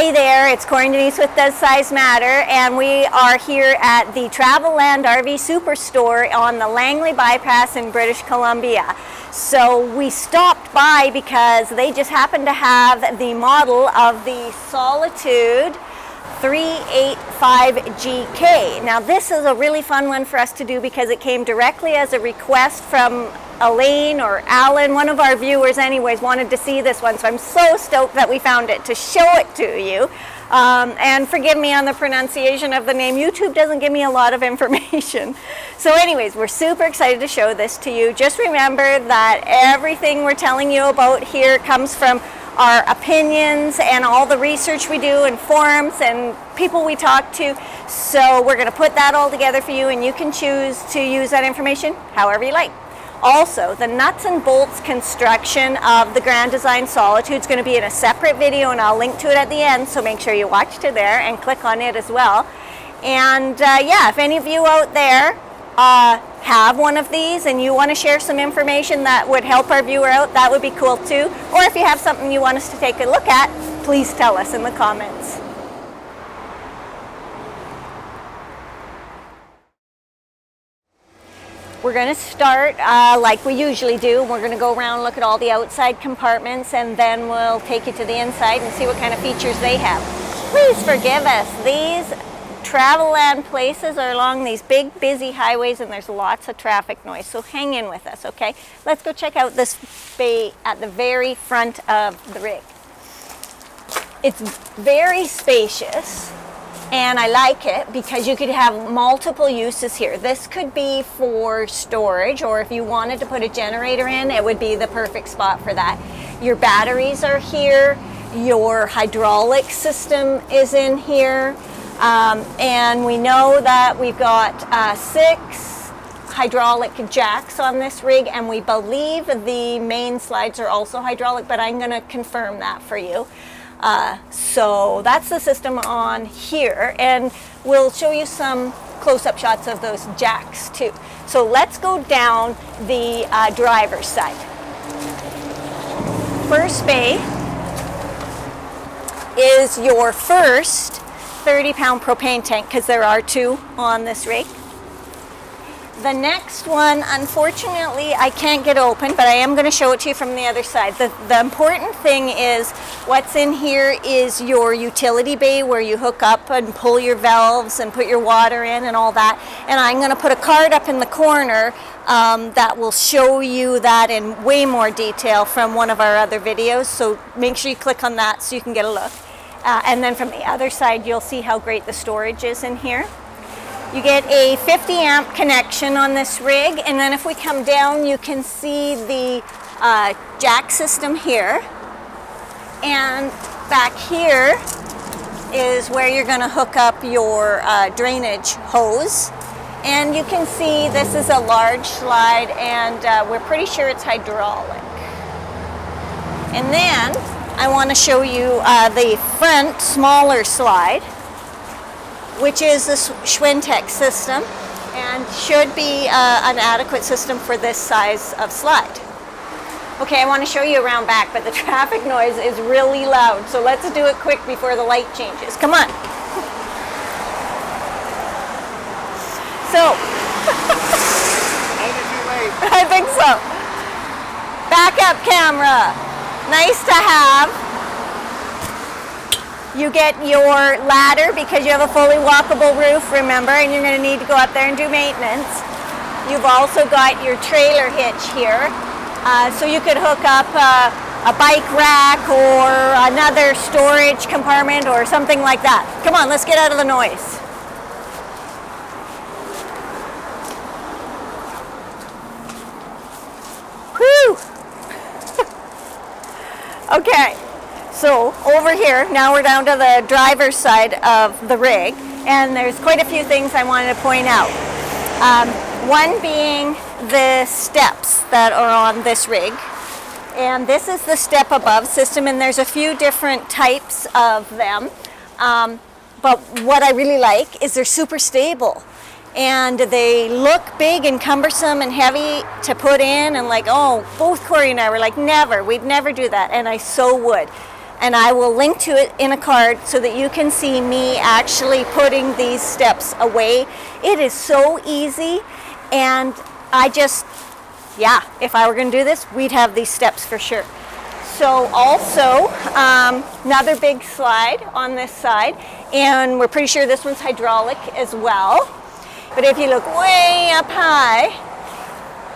Hi there, it's Corey and Denise with Does Size Matter, and we are here at the Travelland RV Superstore on the Langley Bypass in British Columbia. So we stopped by because they just happened to have the model of the Solitude 385GK. Now this is a really fun one for us to do because it came directly as a request from Elaine or Alan, one of our viewers anyways, wanted to see this one, so I'm so stoked that we found it to show it to you. And forgive me on the pronunciation of the name, YouTube doesn't give me a lot of information. So anyways, we're super excited to show this to you. Just remember that everything we're telling you about here comes from our opinions and all the research we do and forums and people we talk to. So we're going to put that all together for you, and you can choose to use that information however you like. Also, the nuts and bolts construction of the Grand Design Solitude is going to be in a separate video, and I'll link to it at the end, so make sure you watch to there and click on it as well. And yeah, if any of you out there have one of these and you want to share some information that would help our viewer out, that would be cool too. Or if you have something you want us to take a look at, please tell us in the comments. We're going to start like we usually do. We're going to go around and look at all the outside compartments, and then we'll take you to the inside and see what kind of features they have. Please forgive us. These Travelland places are along these big busy highways, and there's lots of traffic noise, so hang in with us, okay? Let's go check out this bay at the very front of the rig. It's very spacious, and I like it because you could have multiple uses here. This could be for storage, or if you wanted to put a generator in, it would be the perfect spot for that. Your batteries are here, your hydraulic system is in here, and we know that we've got 6 hydraulic jacks on this rig, and we believe the main slides are also hydraulic, but I'm going to confirm that for you. So that's the system on here, and we'll show you some close-up shots of those jacks too. So let's go down the driver's side. First bay is your first 30-pound propane tank, because there are 2 on this rig. The next one, unfortunately, I can't get open, but I am going to show it to you from the other side. The important thing is what's in here is your utility bay where you hook up and pull your valves and put your water in and all that. And I'm going to put a card up in the corner that will show you that in way more detail from one of our other videos. So make sure you click on that so you can get a look. And then from the other side, you'll see how great the storage is in here. You get a 50 amp connection on this rig, and then if we come down, you can see the jack system here. And back here is where you're going to hook up your drainage hose. And you can see this is a large slide, and we're pretty sure it's hydraulic. And then I want to show you the front smaller slide, which is the Schwintek system, and should be an adequate system for this size of slide. Okay, I want to show you around back, but the traffic noise is really loud, so let's do it quick before the light changes. Come on. So, I think so. Backup camera, nice to have. You get your ladder because you have a fully walkable roof, remember, and you're going to need to go up there and do maintenance. You've also got your trailer hitch here, so you could hook up a bike rack or another storage compartment or something like that. Come on, let's get out of the noise. Whew! Okay. So over here, now we're down to the driver's side of the rig, and there's quite a few things I wanted to point out. One being the steps that are on this rig, and this is the step above system, and there's a few different types of them, but what I really like is they're super stable. And they look big and cumbersome and heavy to put in, and like, oh, both Corey and I were like, never, we'd never do that, and I so would. And I will link to it in a card so that you can see me actually putting these steps away. It is so easy, and I just, yeah, if I were going to do this, we'd have these steps for sure. So also, another big slide on this side, and we're pretty sure this one's hydraulic as well. But if you look way up high,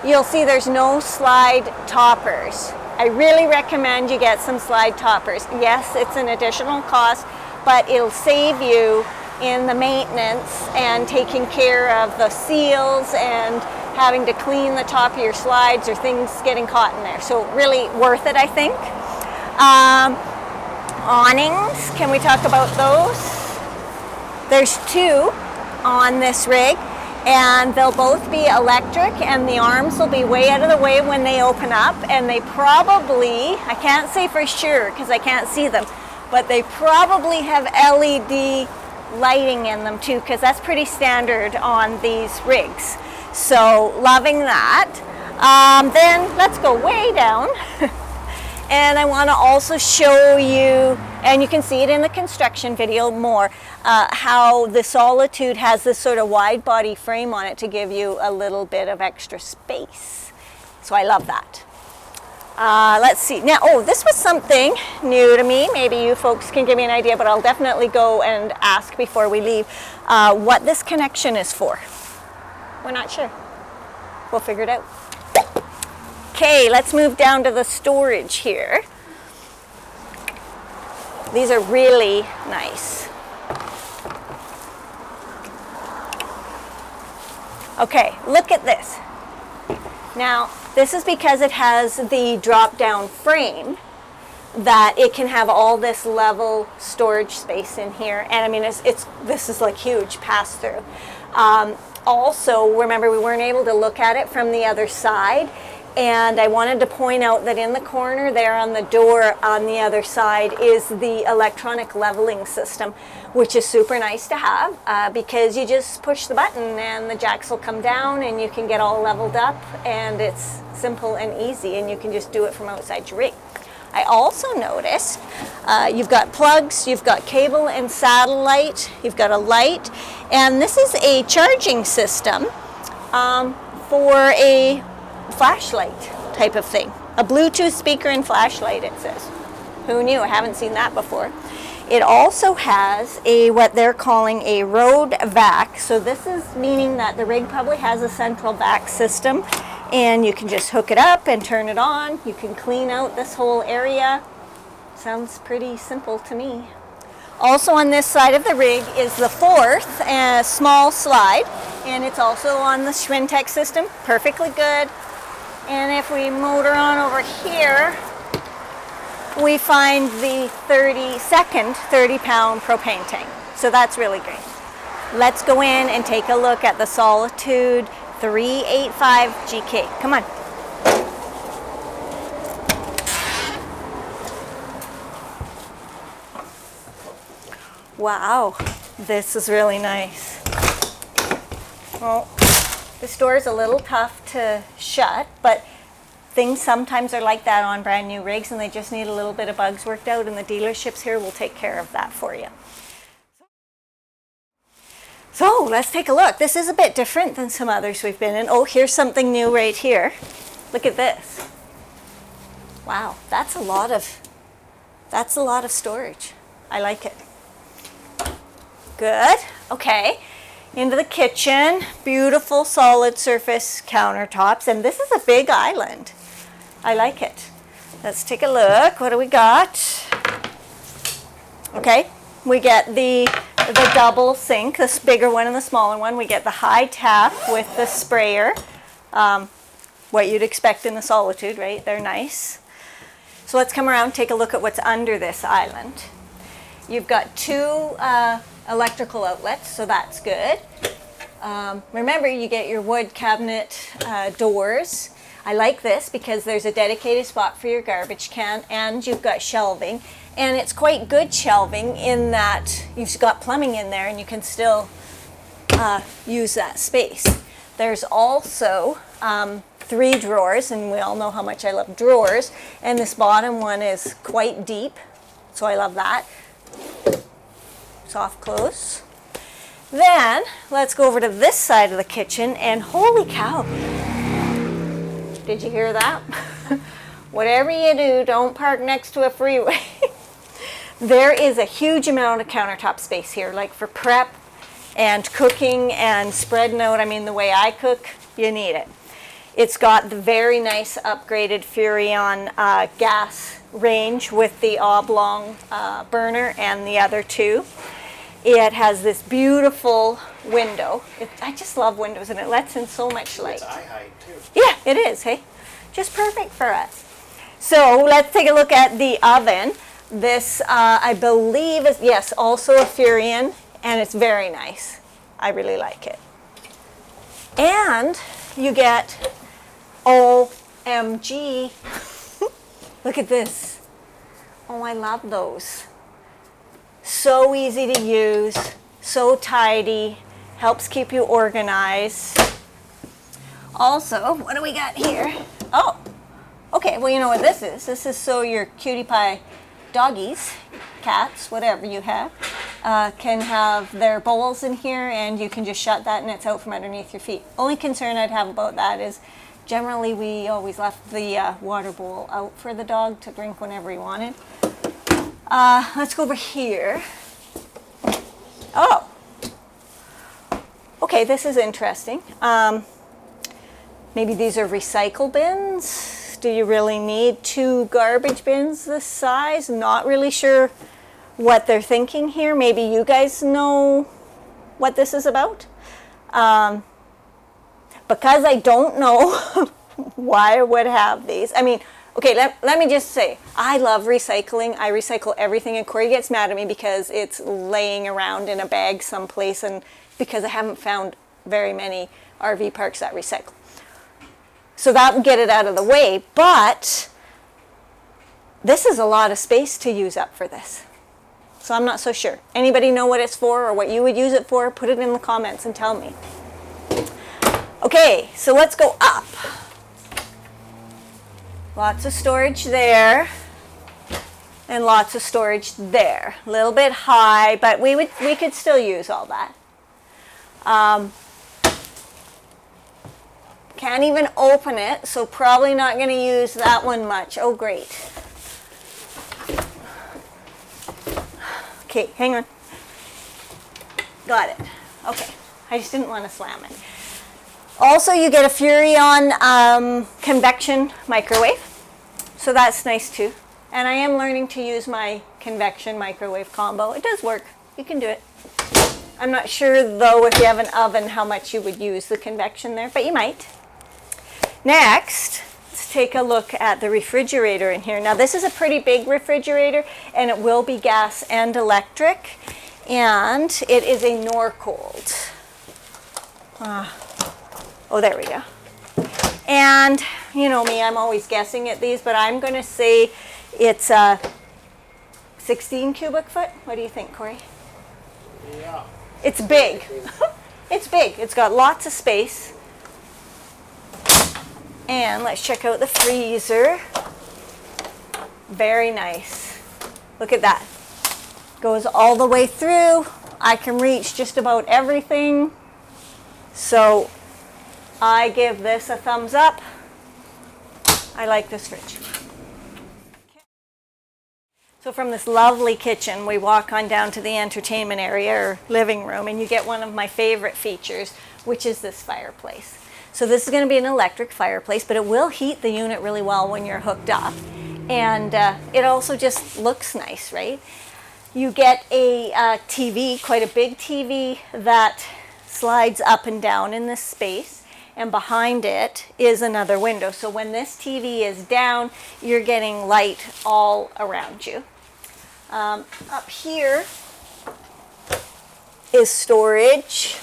you'll see there's no slide toppers. I really recommend you get some slide toppers. Yes, it's an additional cost, but it'll save you in the maintenance and taking care of the seals and having to clean the top of your slides or things getting caught in there. So really worth it, I think. Awnings, can we talk about those? There's two on this rig, and they'll both be electric, and the arms will be way out of the way when they open up, and they probably, I can't say for sure because I can't see them, but they probably have LED lighting in them too, because that's pretty standard on these rigs. So loving that. Then let's go way down. And I want to also show you, and you can see it in the construction video more, how the Solitude has this sort of wide body frame on it to give you a little bit of extra space. So I love that. Let's see. Now, oh, this was something new to me. Maybe you folks can give me an idea, but I'll definitely go and ask before we leave what this connection is for. We're not sure. We'll figure it out. Okay, let's move down to the storage here. These are really nice. Okay, look at this. Now, this is because it has the drop-down frame that it can have all this level storage space in here. And I mean, this is like huge pass-through. Also, remember, we weren't able to look at it from the other side. And I wanted to point out that in the corner there on the door on the other side is the electronic leveling system, which is super nice to have because you just push the button and the jacks will come down and you can get all leveled up, and it's simple and easy, and you can just do it from outside your rig. I also noticed you've got plugs, you've got cable and satellite, you've got a light, and this is a charging system for a flashlight type of thing. A Bluetooth speaker and flashlight, it says. Who knew? I haven't seen that before. It also has what they're calling a road vac. So this is meaning that the rig probably has a central vac system, and you can just hook it up and turn it on. You can clean out this whole area. Sounds pretty simple to me. Also on this side of the rig is the fourth small slide, and it's also on the Schwintek system. Perfectly good. And if we motor on over here, we find the 30-pound propane tank. So that's really great. Let's go in and take a look at the Solitude 385GK. Come on. Wow, this is really nice. Well, this door is a little tough to shut, but things sometimes are like that on brand new rigs, and they just need a little bit of bugs worked out, and the dealerships here will take care of that for you. So let's take a look. This is a bit different than some others we've been in. Oh, here's something new right here. Look at this. Wow, that's a lot of storage. I like it. Good. Okay. Into the kitchen. Beautiful solid surface countertops, and this is a big island. I like it. Let's take a look. What do we got? Okay, we get the double sink, this bigger one and the smaller one. We get the high tap with the sprayer. What you'd expect in the Solitude, right? They're nice. So let's come around and take a look at what's under this island. You've got two electrical outlets, so that's good. Remember, you get your wood cabinet doors. I like this because there's a dedicated spot for your garbage can, and you've got shelving. And it's quite good shelving in that you've got plumbing in there and you can still use that space. There's also 3 drawers, and we all know how much I love drawers. And this bottom one is quite deep. So I love that. Soft close. Then let's go over to this side of the kitchen, and holy cow, did you hear that? Whatever you do, don't park next to a freeway. There is a huge amount of countertop space here, like for prep and cooking and spreading out. I mean, the way I cook, you need it. It's got the very nice upgraded Furrion gas range with the oblong burner and the other two. It has this beautiful window. I just love windows, and it lets in so much light. It's eye height too. Yeah, it is, hey? Just perfect for us. So let's take a look at the oven. This, I believe, is, yes, also a Furrion, and it's very nice. I really like it. And you get, OMG, look at this. Oh, I love those. So easy to use, so tidy, helps keep you organized. Also, what do we got here? Oh, okay, well, you know what this is. This is so your cutie pie doggies, cats, whatever you have, can have their bowls in here, and you can just shut that and it's out from underneath your feet. Only concern I'd have about that is generally we always left the water bowl out for the dog to drink whenever he wanted. Let's go over here. Oh, okay, this is interesting. Maybe these are recycle bins. Do you really need 2 garbage bins this size? Not really sure what they're thinking here. Maybe you guys know what this is about. Because I don't know why I would have these. I mean, okay, let me just say, I love recycling. I recycle everything, and Corey gets mad at me because it's laying around in a bag someplace, and because I haven't found very many RV parks that recycle. So that would get it out of the way, but this is a lot of space to use up for this. So I'm not so sure. Anybody know what it's for or what you would use it for? Put it in the comments and tell me. Okay, so let's go up. Lots of storage there, and lots of storage there. A little bit high, but we could still use all that. Can't even open it, so probably not going to use that one much. Oh, great. Okay, hang on. Got it. Okay, I just didn't want to slam it. Also, you get a Furrion convection microwave, so that's nice too. And I am learning to use my convection microwave combo. It does work. You can do it. I'm not sure though if you have an oven how much you would use the convection there, but you might. Next, let's take a look at the refrigerator in here. Now this is a pretty big refrigerator, and it will be gas and electric, and it is a Norcold. Oh, there we go. And you know me, I'm always guessing at these, but I'm going to say it's a 16 cubic foot. What do you think, Corey? Yeah. It's big. It's big. It's got lots of space. And let's check out the freezer. Very nice. Look at that. Goes all the way through. I can reach just about everything. So I give this a thumbs up. I like this fridge. So from this lovely kitchen, we walk on down to the entertainment area or living room, and you get one of my favorite features, which is this fireplace. So this is going to be an electric fireplace, but it will heat the unit really well when you're hooked up. And it also just looks nice, right? You get a TV, quite a big TV, that slides up and down in this space. And behind it is another window. So when this TV is down, you're getting light all around you. Up here is storage,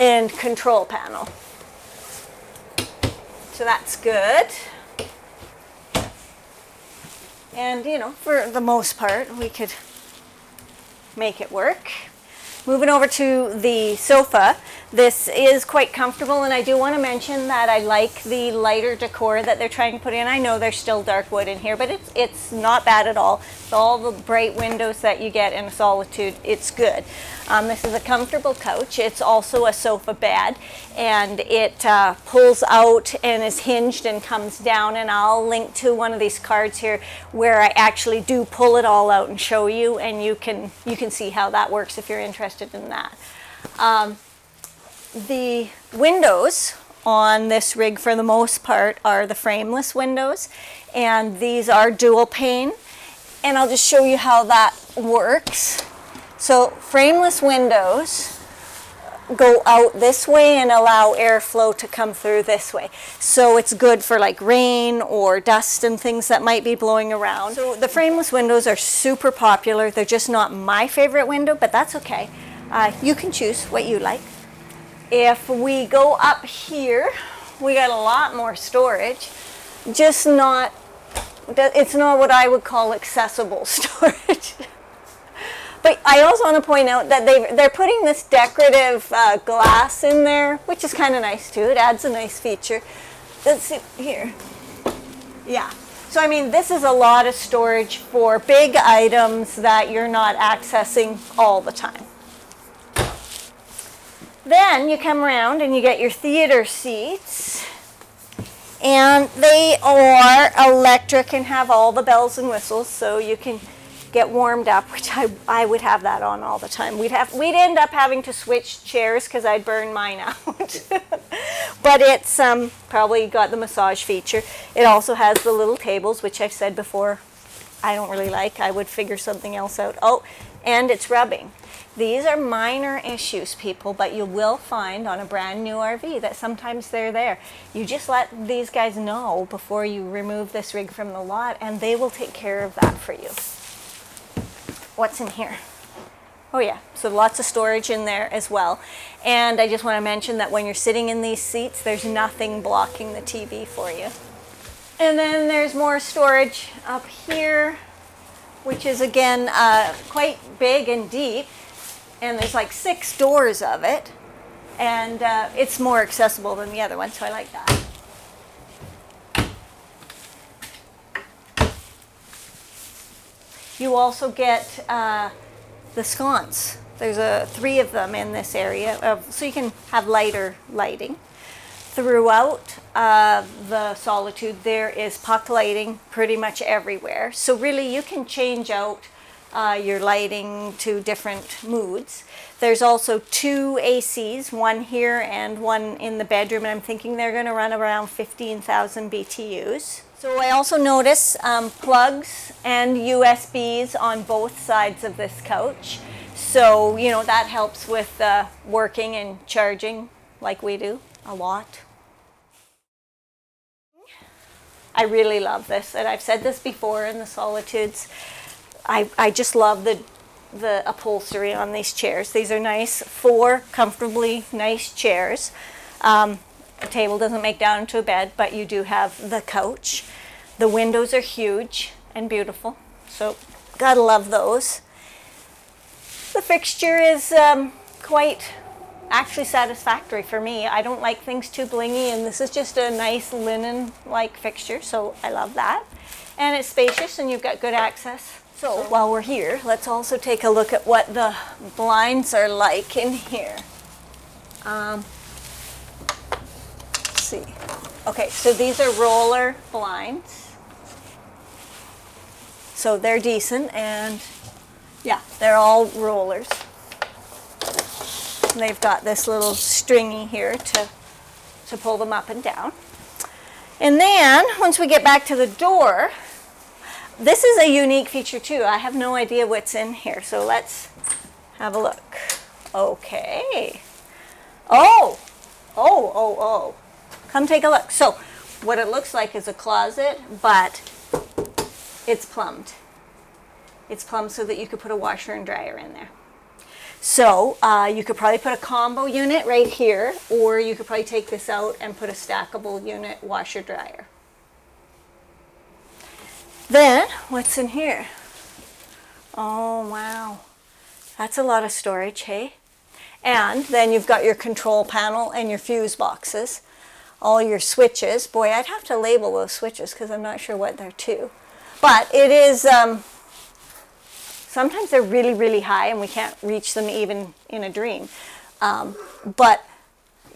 and control panel. So that's good. And you know, for the most part, we could make it work. Moving over to the sofa, this is quite comfortable, and I do want to mention that I like the lighter decor that they're trying to put in. I know there's still dark wood in here, but it's not bad at all. With all the bright windows that you get in a Solitude, it's good. This is a comfortable couch. It's also a sofa bed, and it pulls out and is hinged and comes down, and I'll link to one of these cards here where I actually do pull it all out and show you, and you can see how that works if you're interested in that. The windows on this rig for the most part are the frameless windows, and these are dual pane, and I'll just show you how that works. So frameless windows go out this way and allow airflow to come through this way. So it's good for like rain or dust and things that might be blowing around. So the frameless windows are super popular. They're just not my favorite window, but that's okay. You can choose what you like. If we go up here, we got a lot more storage, just not, it's not what I would call accessible storage. But I also want to point out that they're putting this decorative glass in there, which is kind of nice too. It adds a nice feature. Let's see here. Yeah. So I mean, this is a lot of storage for big items that you're not accessing all the time. Then you come around and you get your theater seats. And they are electric and have all the bells and whistles, so you can get warmed up, which I would have that on all the time. We'd end up having to switch chairs because I'd burn mine out. But it's probably got the massage feature. It also has the little tables, which I've said before I don't really like. I would figure something else out. Oh, and it's rubbing. These are minor issues, people, but you will find on a brand new RV that sometimes they're there. You just let these guys know before you remove this rig from the lot, and they will take care of that for you. What's in here? Oh yeah, so lots of storage in there as well. And I just want to mention that when you're sitting in these seats, there's nothing blocking the TV for you. And then there's more storage up here, which is again quite big and deep. And there's like 6 doors of it. And it's more accessible than the other one, so I like that. You also get the sconce. There's 3 of them in this area, so you can have lighter lighting. Throughout the Solitude, there is puck lighting pretty much everywhere. So really, you can change out your lighting to different moods. There's also 2 ACs, one here and one in the bedroom, and I'm thinking they're going to run around 15,000 BTUs. So I also notice plugs and USBs on both sides of this couch. So, you know, that helps with working and charging like we do a lot. I really love this, and I've said this before in the Solitudes. I just love the upholstery on these chairs. These are nice, 4 comfortably nice chairs. The table doesn't make down into a bed, but you do have the couch. The windows are huge and beautiful, so gotta love those. The fixture is quite actually satisfactory for me. I don't like things too blingy, and this is just a nice linen-like fixture, so I love that. And it's spacious, and you've got good access. So while we're here, let's also take a look at what the blinds are like in here. Let's see. Okay, so these are roller blinds. So they're decent, and yeah, they're all rollers. And they've got this little stringy here to pull them up and down. And then, once we get back to the door, this is a unique feature too. I have no idea what's in here, so let's have a look. Okay. Oh. Come take a look. So, what it looks like is a closet, but it's plumbed. It's plumbed so that you could put a washer and dryer in there. So, you could probably put a combo unit right here, or you could probably take this out and put a stackable unit washer dryer. Then, what's in here? Oh, wow. That's a lot of storage, hey? And then you've got your control panel and your fuse boxes, all your switches. Boy, I'd have to label those switches because I'm not sure what they're to. But it is, sometimes they're really, really high and we can't reach them even in a dream. But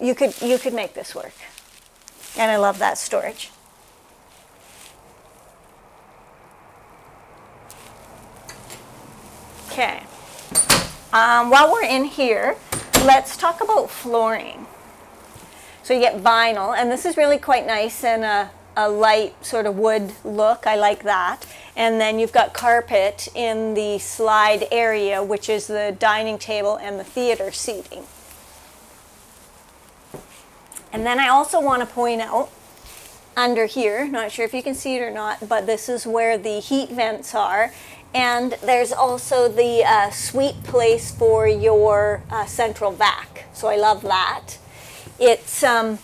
you could make this work. And I love that storage. Okay. While we're in here, let's talk about flooring. So you get vinyl, and this is really quite nice and a light sort of wood look. I like that. And then you've got carpet in the slide area, which is the dining table and the theater seating. And then I also want to point out under here, not sure if you can see it or not, but this is where the heat vents are. And there's also the sweet place for your central vac. So I love that. It's a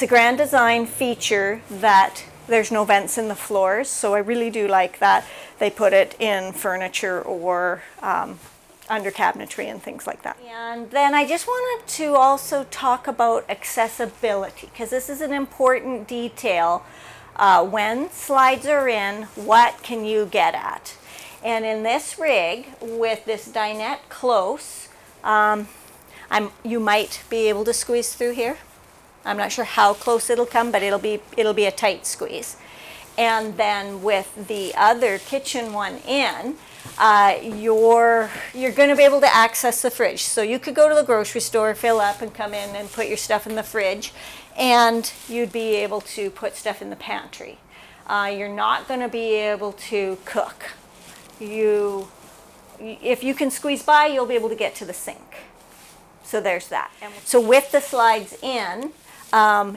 grand design feature that there's no vents in the floors. So I really do like that. They put it in furniture or under cabinetry and things like that. And then I just wanted to also talk about accessibility, because this is an important detail. When slides are in, what can you get at? And in this rig with this dinette close, you might be able to squeeze through here. I'm not sure how close it'll come, but it'll be a tight squeeze. And then with the other kitchen one in, you're going to be able to access the fridge. So you could go to the grocery store, fill up, and come in and put your stuff in the fridge, and you'd be able to put stuff in the pantry. You're not going to be able to cook. If you can squeeze by, you'll be able to get to the sink. So there's that. So with the slides in,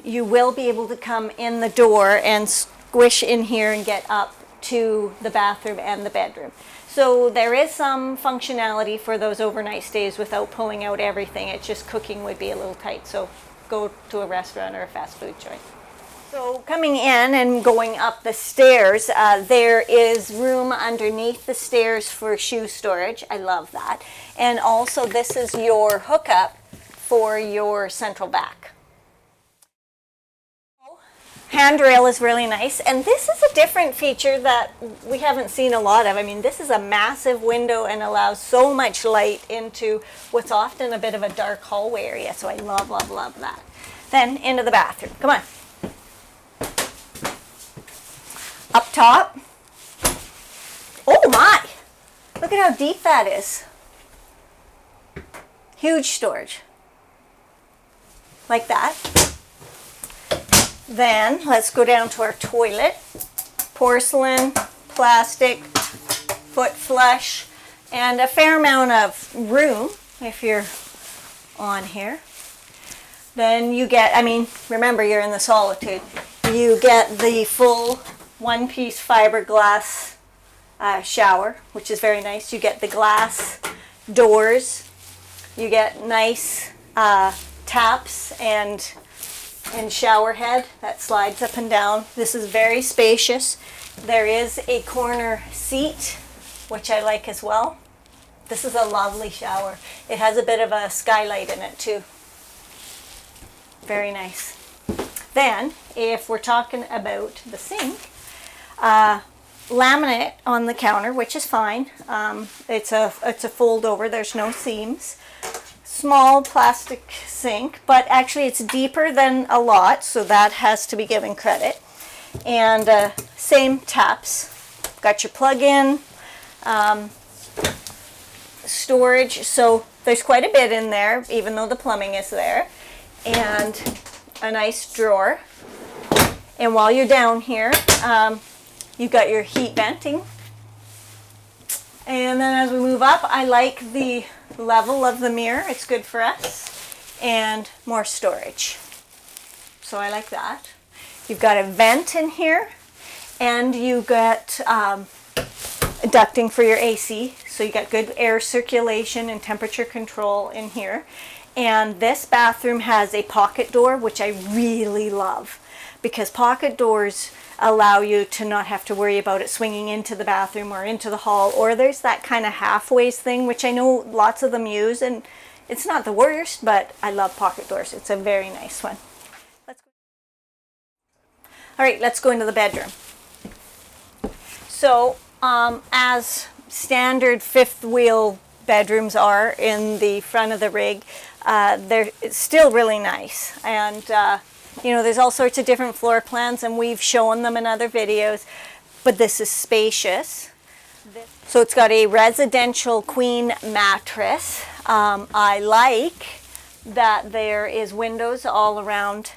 you will be able to come in the door and squish in here and get up to the bathroom and the bedroom. So there is some functionality for those overnight stays without pulling out everything. It's just cooking would be a little tight, so go to a restaurant or a fast food joint. So coming in and going up the stairs, there is room underneath the stairs for shoe storage. I love that. And also this is your hookup for your central vac. Handrail is really nice, and this is a different feature that we haven't seen a lot of. I mean, this is a massive window and allows so much light into what's often a bit of a dark hallway area, so I love, love, love that. Then into the bathroom. Come on. Up top. Oh my! Look at how deep that is. Huge storage. Like that. Then let's go down to our toilet. Porcelain, plastic, foot flush, and a fair amount of room if you're on here. Then you get, I mean, remember you're in the Solitude. You get the full one-piece fiberglass shower, which is very nice. You get the glass doors. You get nice taps and shower head that slides up and down. This is very spacious. There is a corner seat, which I like as well. This is a lovely shower. It has a bit of a skylight in it too. Very nice. Then, if we're talking about the sink, laminate on the counter, which is fine. It's a fold over. There's no seams. Small plastic sink, but actually it's deeper than a lot, so that has to be given credit. And same taps. Got your plug-in, storage, so there's quite a bit in there, even though the plumbing is there. And a nice drawer. And while you're down here, you've got your heat venting. And then as we move up, I like the level of the mirror. It's good for us. And more storage. So I like that. You've got a vent in here. And you got ducting for your AC. So you got good air circulation and temperature control in here. And this bathroom has a pocket door, which I really love, because pocket doors allow you to not have to worry about it swinging into the bathroom or into the hall, or there's that kind of halfways thing, which I know lots of them use, and it's not the worst, but I love pocket doors. It's a very nice one. All right, let's go into the bedroom. So as standard fifth wheel bedrooms are in the front of the rig, they're still really nice, and you know, there's all sorts of different floor plans, and we've shown them in other videos, but this is spacious. So it's got a residential queen mattress. I like that there is windows all around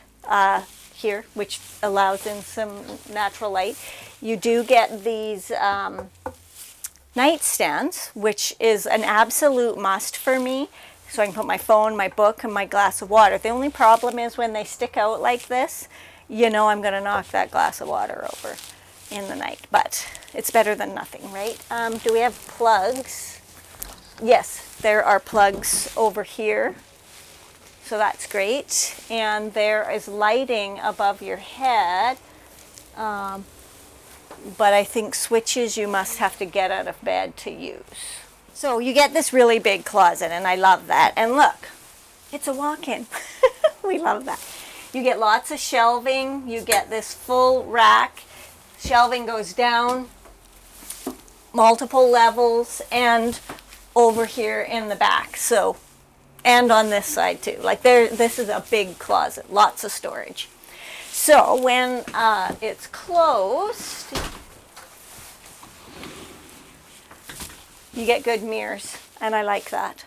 here, which allows in some natural light. You do get these nightstands, which is an absolute must for me, so I can put my phone, my book, and my glass of water. The only problem is when they stick out like this, you know I'm going to knock that glass of water over in the night, but it's better than nothing, right? Do we have plugs? Yes, there are plugs over here, so that's great. And there is lighting above your head, but I think switches you must have to get out of bed to use. So you get this really big closet, and I love that. And look, it's a walk-in. We love that. You get lots of shelving. You get this full rack. Shelving goes down multiple levels and over here in the back. So, and on this side too. Like this is a big closet, lots of storage. So when it's closed, you get good mirrors, and I like that.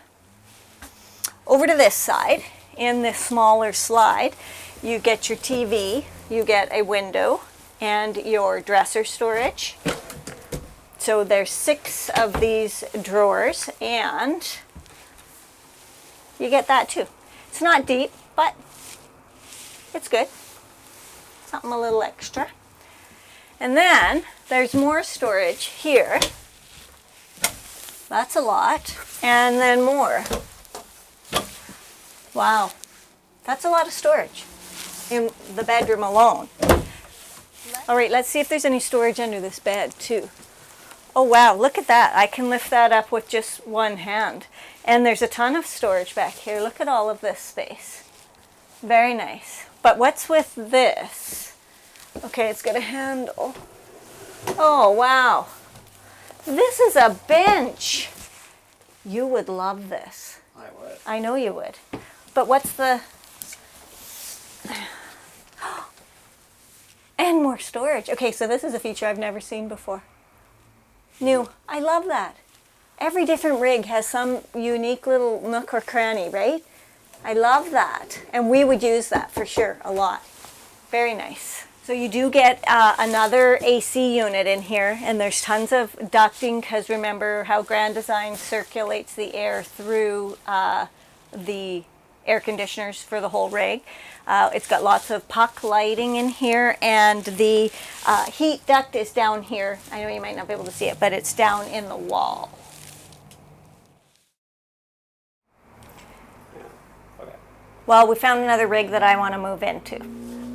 Over to this side, in this smaller slide, you get your TV, you get a window, and your dresser storage. So there's 6 of these drawers, and you get that too. It's not deep, but it's good. Something a little extra. And then there's more storage here. That's a lot. And then more. Wow. That's a lot of storage in the bedroom alone. All right, let's see if there's any storage under this bed too. Oh wow, look at that. I can lift that up with just one hand. And there's a ton of storage back here. Look at all of this space. Very nice. But what's with this? Okay, it's got a handle. Oh wow. This is a bench. You would love this. I would. I know you would. But what's the... And more storage. Okay, so this is a feature I've never seen before. New. I love that. Every different rig has some unique little nook or cranny, right? I love that. And we would use that for sure a lot. Very nice. So you do get another AC unit in here, and there's tons of ducting, because remember how Grand Design circulates the air through the air conditioners for the whole rig. It's got lots of puck lighting in here, and the heat duct is down here. I know you might not be able to see it, but it's down in the wall. Yeah. Okay. Well, we found another rig that I want to move into.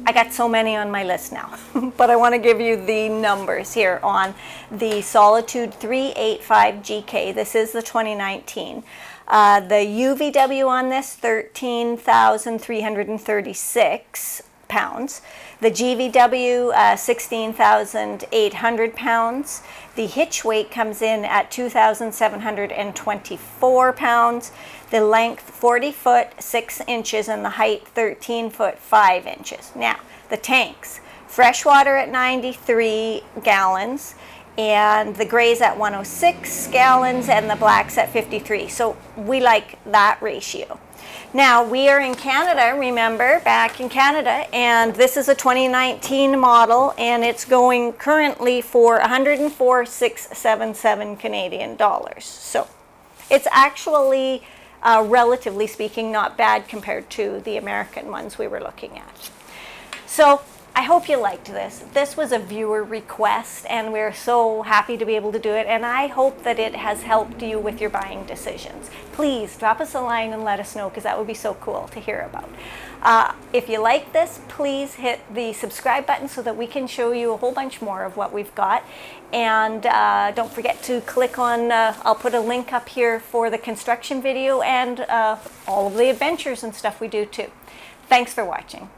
I got so many on my list now, but I want to give you the numbers here on the Solitude 385GK. This is the 2019. The UVW on this, 13,336 pounds. The GVW, 16,800 pounds. The hitch weight comes in at 2,724 pounds. The length 40 foot 6 inches, and the height 13 foot 5 inches. Now, the tanks, freshwater at 93 gallons, and the grays at 106 gallons, and the blacks at 53. So we like that ratio. Now, we are in Canada, remember, back in Canada, and this is a 2019 model, and it's going currently for 104,677 Canadian dollars. So it's actually, relatively speaking, not bad compared to the American ones we were looking at. So I hope you liked this. This was a viewer request, and we're so happy to be able to do it, and I hope that it has helped you with your buying decisions. Please drop us a line and let us know, because that would be so cool to hear about. If you like this, please hit the subscribe button so that we can show you a whole bunch more of what we've got. And don't forget to click on, I'll put a link up here for the construction video and all of the adventures and stuff we do too. Thanks for watching.